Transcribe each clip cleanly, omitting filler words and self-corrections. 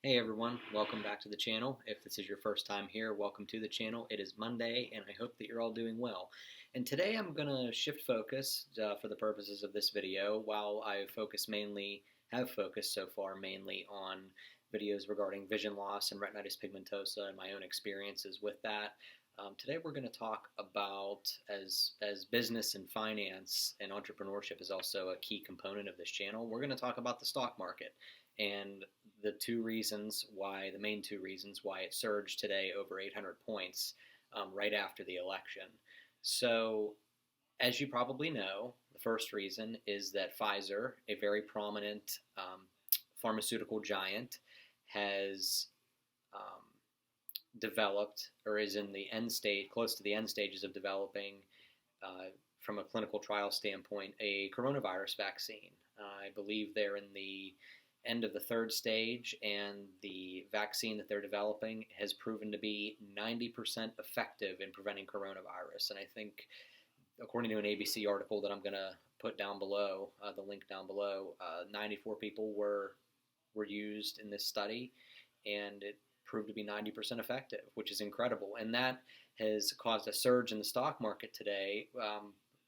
Hey everyone, welcome back to the channel. If this is your first time here, welcome to the channel. It is Monday and I hope that you're all doing well. And today I'm going to shift focus for the purposes of this video. While have focused so far mainly on videos regarding vision loss and retinitis pigmentosa and my own experiences with that. Today we're going to talk about, as business and finance and entrepreneurship is also a key component of this channel, we're going to talk about the stock market and the main two reasons why it surged today over 800 points right after the election. So, as you probably know, the first reason is that Pfizer, a very prominent pharmaceutical giant, has developed or is in the close to the end stages of developing, from a clinical trial standpoint, a coronavirus vaccine. I believe they're in the end of the third stage, and the vaccine that they're developing has proven to be 90% effective in preventing coronavirus. And I think, according to an ABC article that I'm going to put down below, the link down below, 94 people were used in this study, and it proved to be 90% effective, which is incredible. And that has caused a surge in the stock market today,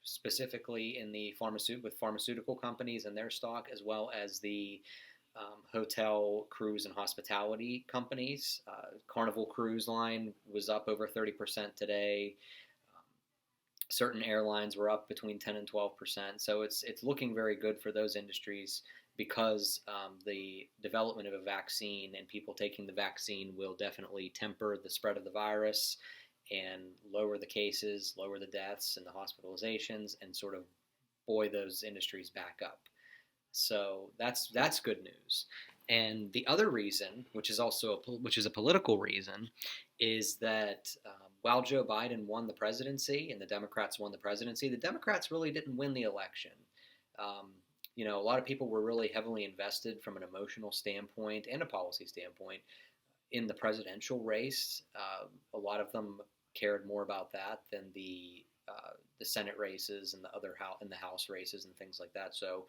specifically in the pharmaceutical companies and their stock, as well as the hotel, cruise, and hospitality companies. Carnival Cruise Line was up over 30% today. Certain airlines were up between 10 and 12%. So it's looking very good for those industries because the development of a vaccine and people taking the vaccine will definitely temper the spread of the virus and lower the cases, lower the deaths and the hospitalizations, and sort of buoy those industries back up. So that's good news. And the other reason, which is a political reason, is that while Joe Biden won the presidency and the Democrats won the presidency, the Democrats really didn't win the election. A lot of people were really heavily invested from an emotional standpoint and a policy standpoint in the presidential race. A lot of them cared more about that than the Senate races and the House races and things like that. So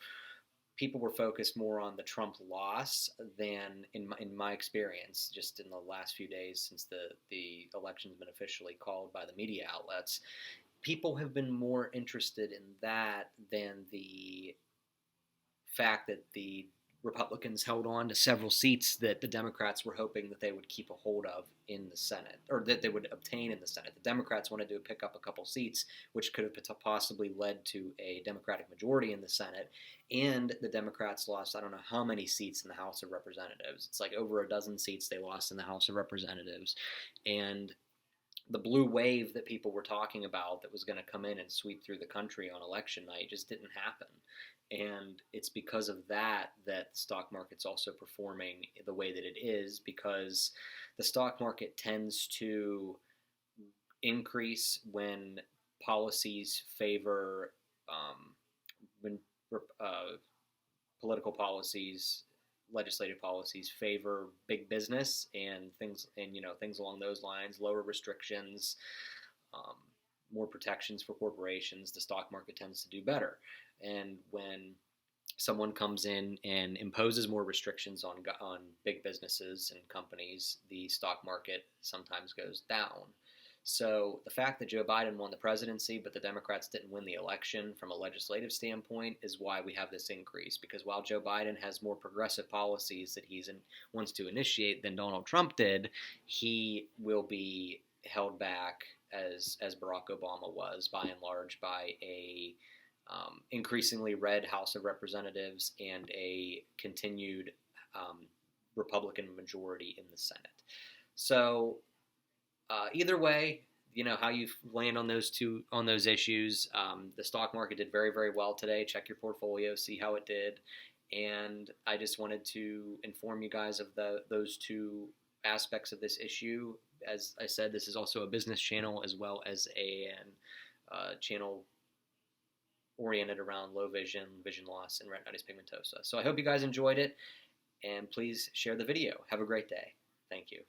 people were focused more on the Trump loss than, in my experience, just in the last few days since the election's been officially called by the media outlets. People have been more interested in that than the fact that the Republicans held on to several seats that the Democrats were hoping that they would keep a hold of in the Senate, or that they would obtain in the Senate. The Democrats wanted to pick up a couple seats, which could have possibly led to a Democratic majority in the Senate, and the Democrats lost, I don't know how many seats in the House of Representatives. It's like over a dozen seats they lost in the House of Representatives, and the blue wave that people were talking about that was going to come in and sweep through the country on election night just didn't happen. And it's because of that that the stock market's also performing the way that it is, because the stock market tends to increase when policies favor, when political policies, legislative policies favor big business and things along those lines, lower restrictions, um, more protections for corporations. The stock market tends to do better. And when someone comes in and imposes more restrictions on big businesses and companies, the stock market sometimes goes down. So the fact that Joe Biden won the presidency but the Democrats didn't win the election from a legislative standpoint is why we have this increase. Because while Joe Biden has more progressive policies that wants to initiate than Donald Trump did, he will be held back, as Barack Obama was, by and large, by a increasingly red House of Representatives and a continued Republican majority in the Senate. So either way, how you land on those issues. The stock market did very, very well today. Check your portfolio, see how it did, and I just wanted to inform you guys of those two aspects of this issue. As I said, this is also a business channel as well as a channel oriented around low vision, vision loss, and retinitis pigmentosa. So I hope you guys enjoyed it, and please share the video. Have a great day. Thank you.